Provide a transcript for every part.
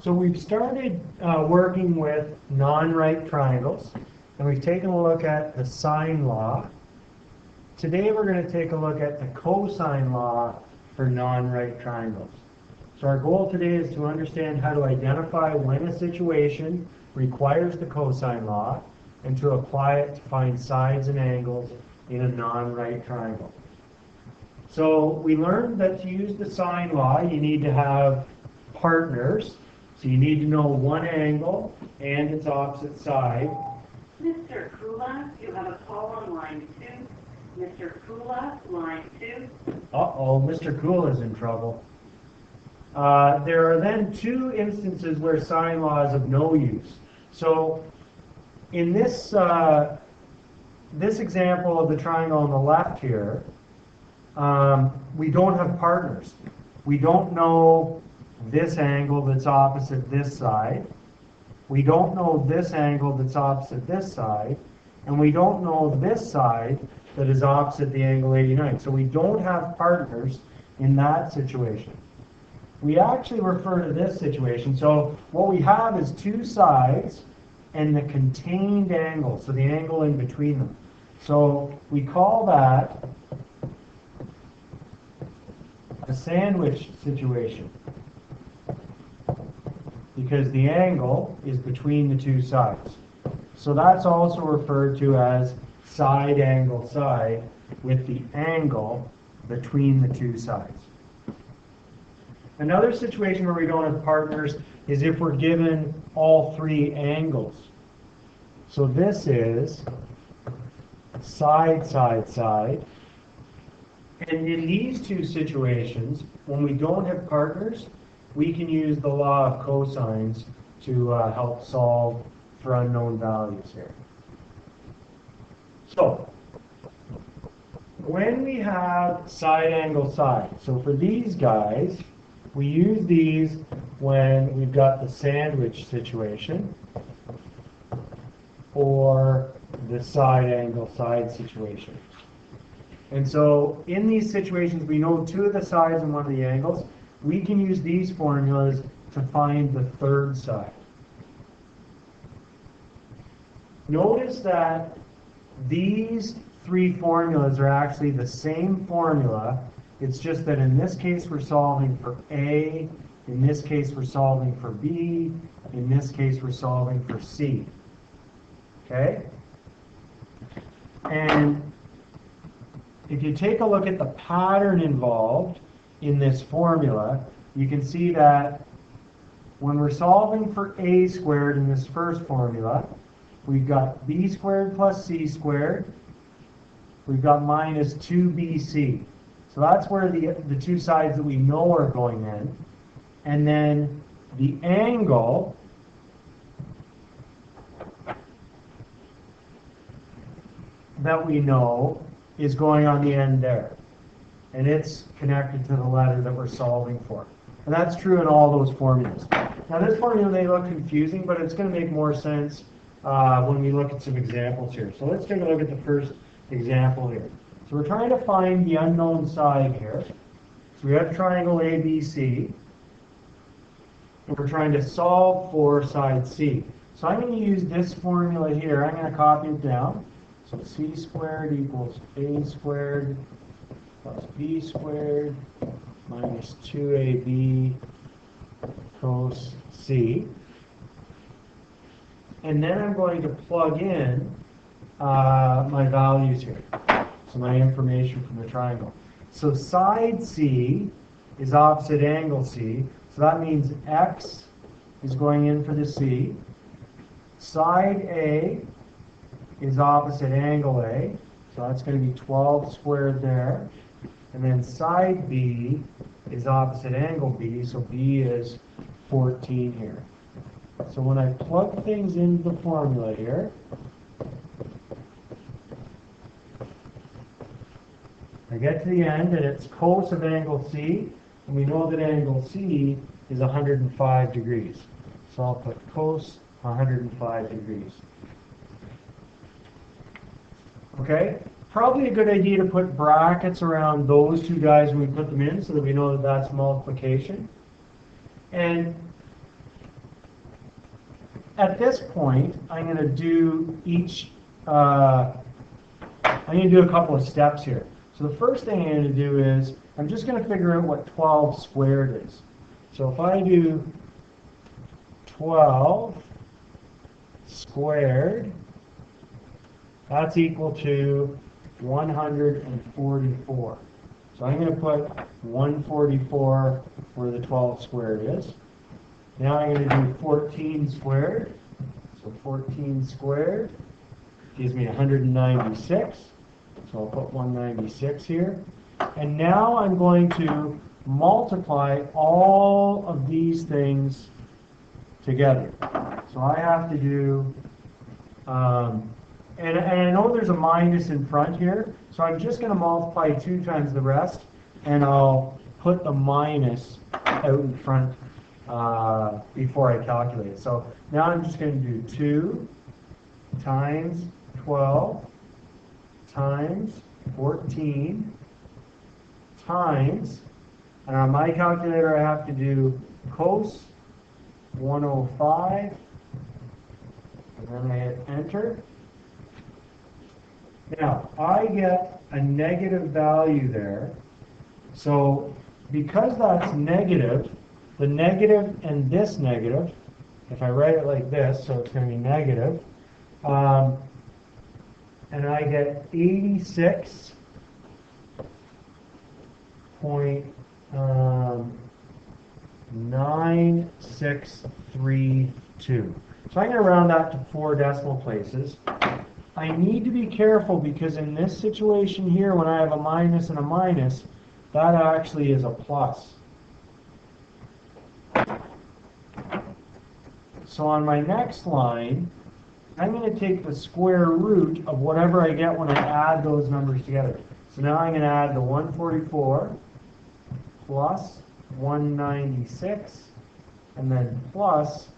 So we've started working with non-right triangles, and we've taken a look at the sine law. Today we're going to take a look at the cosine law for non-right triangles. So our goal today is to understand how to identify when a situation requires the cosine law and to apply it to find sides and angles in a non-right triangle. So we learned that to use the sine law, you need to have partners. So you need to know one angle and its opposite side. Mr. Kula, you have a call on line 2. Mr. Kula, line 2. Uh-oh, Mr. Kula is in trouble. There are then two instances where sine law is of no use. So in this, this example of the triangle on the left here, we don't have partners. We don't know this angle that's opposite this side. We don't know this angle that's opposite this side. And we don't know this side that is opposite the angle 89. So we don't have partners in that situation. We actually refer to this situation. So what we have is two sides and the contained angle, so the angle in between them. So we call that a sandwich situation, because the angle is between the two sides. So that's also referred to as side angle side, with the angle between the two sides. Another situation where we don't have partners is if we're given all three angles. So this is side, side, side. And in these two situations, when we don't have partners, we can use the law of cosines to help solve for unknown values here. So, when we have side angle side, so for these guys, we use these when we've got the sandwich situation or the side angle side situation. And so in these situations, we know two of the sides and one of the angles. We can use these formulas to find the third side. Notice that these three formulas are actually the same formula. It's just that in this case we're solving for A, in this case we're solving for B, in this case we're solving for C. Okay? And if you take a look at the pattern involved in this formula, you can see that when we're solving for A squared in this first formula, we've got B squared plus C squared. We've got minus 2BC. So that's where the two sides that we know are going in. And then the angle that we know is going on the end there. And it's connected to the letter that we're solving for. And that's true in all those formulas. Now this formula may look confusing, but it's going to make more sense when we look at some examples here. So let's take a look at the first example here. So we're trying to find the unknown side here. So we have triangle ABC, and we're trying to solve for side C. So I'm going to use this formula here. I'm going to copy it down. So C squared equals A squared plus B squared minus 2AB cos C. And then I'm going to plug in my values here. So my information from the triangle. So side C is opposite angle C. So that means X is going in for the C. Side A is opposite angle A. So that's going to be 12 squared there. And then side B is opposite angle B. So B is 14 here. So when I plug things into the formula here, I get to the end, and it's cos of angle C, and we know that angle C is 105 degrees. So I'll put cos 105 degrees. Okay? Probably a good idea to put brackets around those two guys when we put them in so that we know that that's multiplication. And at this point, I'm going to do I'm going to do a couple of steps here. So the first thing I'm going to do is, I'm just going to figure out what 12 squared is. So if I do 12 squared, that's equal to 144. So I'm going to put 144 where the 12 squared is. Now I'm going to do 14 squared. So 14 squared gives me 196. So I'll put 196 here. And now I'm going to multiply all of these things together. So I have to do, and I know there's a minus in front here, so I'm just going to multiply 2 times the rest, and I'll put the minus out in front before I calculate it. So now I'm just going to do 2 times 12 times 14 times, and on my calculator I have to do cos 105, and then I hit enter. Now I get a negative value there, so because that's negative, the negative and this negative, if I write it like this, so it's going to be negative, and I get 86.9632. So I'm going to round that to 4 decimal places. I need to be careful because in this situation here, when I have a minus and a minus, that actually is a plus. So on my next line, I'm going to take the square root of whatever I get when I add those numbers together. So now I'm going to add the 144 plus 196 and then plus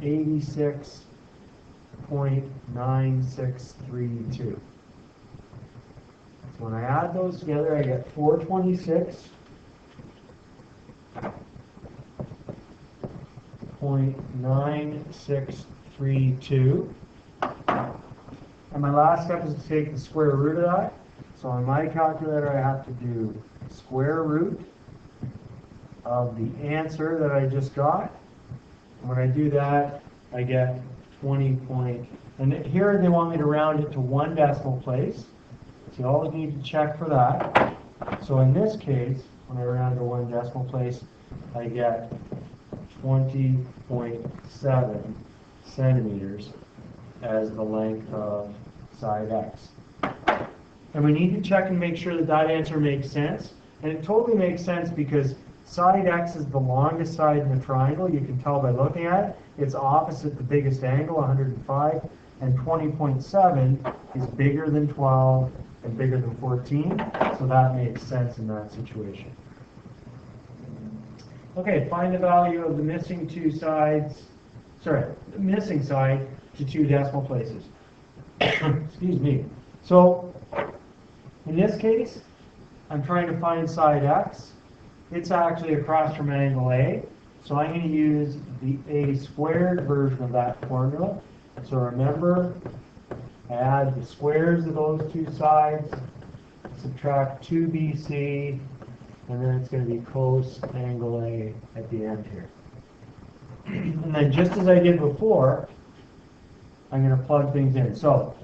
86.9632. So when I add those together, I get 426.9632. And my last step is to take the square root of that. So on my calculator, I have to do square root of the answer that I just got. And when I do that, I get 20 point. And here they want me to round it to 1 decimal place. So you always need to check for that. So in this case, when I round to 1 decimal place, I get 20.7 centimeters as the length of side x. And we need to check and make sure that that answer makes sense. And it totally makes sense because side x is the longest side in the triangle. You can tell by looking at it. It's opposite the biggest angle, 105. And 20.7 is bigger than 12 and bigger than 14. So that makes sense in that situation. Okay, find the value of the missing 2 sides, the missing side to 2 decimal places. Excuse me. So, in this case, I'm trying to find side x. It's actually across from angle A. So I'm going to use the a squared version of that formula. So remember, I add the squares of those 2 sides, subtract 2bc, and then it's going to be cos angle A at the end here. And then just as I did before, I'm going to plug things in. So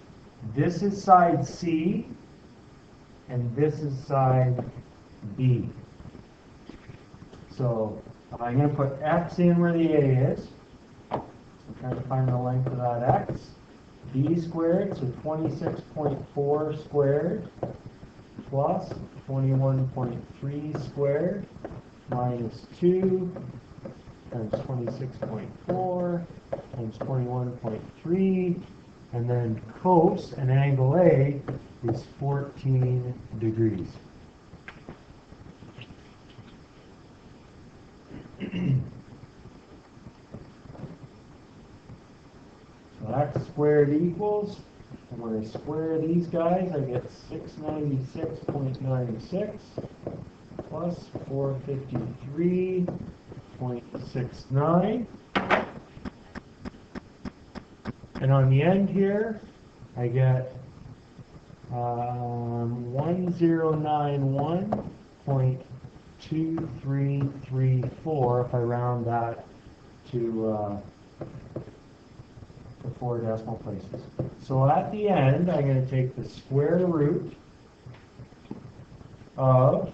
this is side C, and this is side B. So I'm going to put x in where the A is. I'm trying to find the length of that x. B squared, so 26.4 squared, plus 21.3 squared minus 2 times 26.4 times 21.3, and then cos and angle A is 14 degrees. So x squared equals, and when I square these guys, I get 696.96 plus 453.69. And on the end here, I get 1091.2334 if I round that to 4 decimal places. So at the end, I'm going to take the square root of,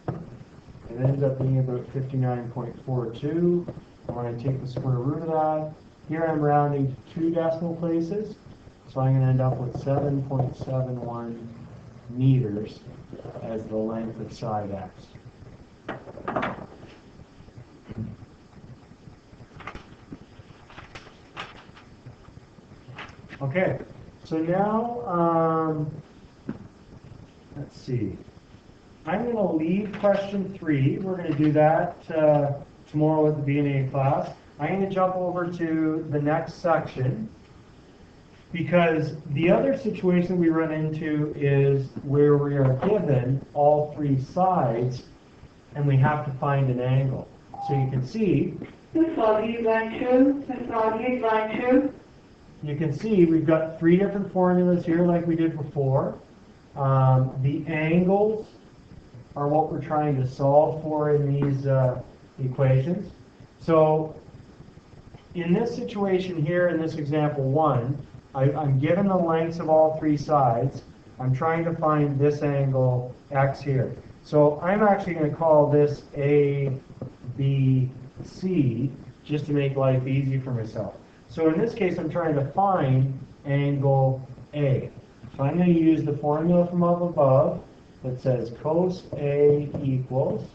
it ends up being about 59.42. I'm going to take the square root of that. Here I'm rounding to 2 decimal places, so I'm going to end up with 7.71 meters as the length of side X. Okay, so now, let's see. I'm going to leave question 3. We're going to do that tomorrow with the B&A class. I'm going to jump over to the next section because the other situation we run into is where we are given all 3 sides and we have to find an angle. So you can see, Line 2, line 2. you can see we've got 3 different formulas here like we did before. The angles are what we're trying to solve for in these equations. So in this situation here, in this example 1, I'm given the lengths of all 3 sides. I'm trying to find this angle X here. So I'm actually going to call this A, B, C, just to make life easy for myself. So in this case, I'm trying to find angle A. So I'm going to use the formula from up above that says cos A equals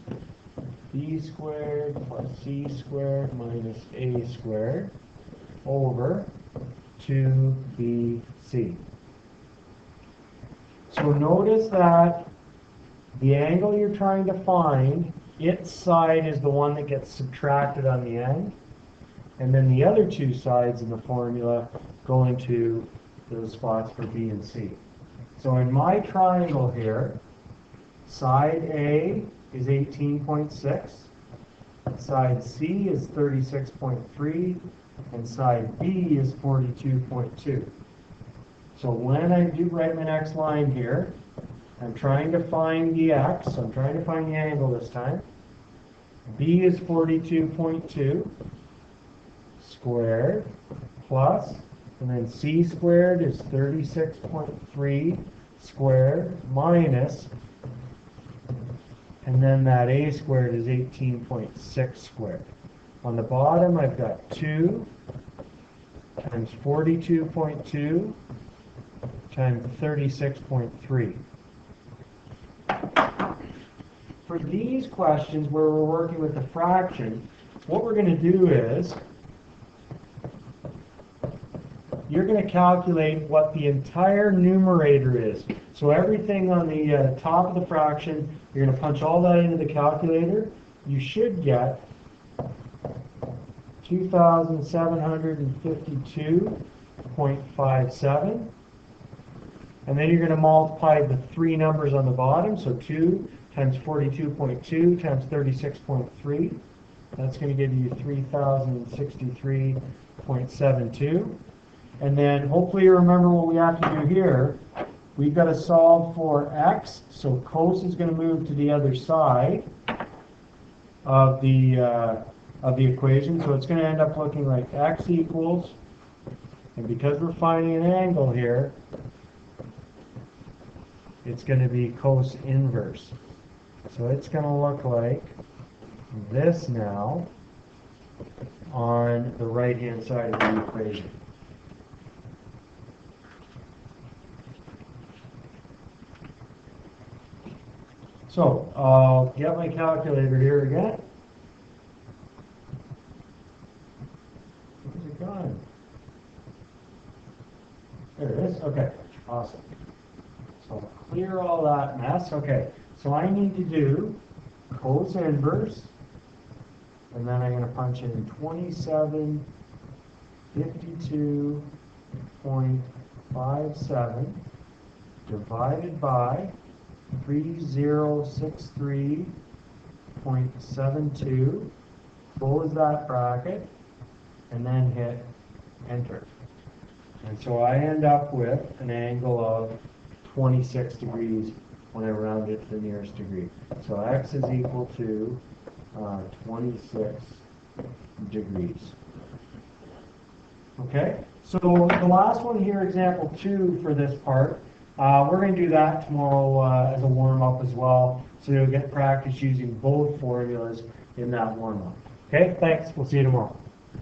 B squared plus C squared minus A squared over 2BC. So notice that the angle you're trying to find, its side is the one that gets subtracted on the end, and then the other 2 sides in the formula go into those spots for B and C. So in my triangle here, side A is 18.6, side C is 36.3, and side B is 42.2. So when I do write my next line here, I'm trying to find the X, so I'm trying to find the angle this time. B is 42.2 squared plus, and then C squared is 36.3 squared minus, and then that A squared is 18.6 squared. On the bottom, I've got 2 times 42.2 times 36.3. For these questions where we're working with a fraction, what we're going to do is you're going to calculate what the entire numerator is. So everything on the top of the fraction, you're going to punch all that into the calculator. You should get 2,752.57. And then you're going to multiply the 3 numbers on the bottom. So 2 times 42.2 times 36.3. That's going to give you 3,063.72. And then hopefully you remember what we have to do here. We've got to solve for X. So cos is going to move to the other side of the equation. So it's going to end up looking like X equals, and because we're finding an angle here, it's going to be cos inverse. So it's going to look like this now on the right-hand side of the equation. So I'll get my calculator here again. Where's it gone? There it is. Okay, awesome. So I'll clear all that mess. Okay, so I need to do cos inverse, and then I'm going to punch in 2752.57 divided by 3063.72. Close that bracket, and then hit enter. And so I end up with an angle of 26 degrees when I round it to the nearest degree. So x is equal to 26 degrees. Okay, so the last one here, example 2 for this part, we're going to do that tomorrow as a warm-up as well, so you'll get practice using both formulas in that warm-up. Okay, thanks. We'll see you tomorrow.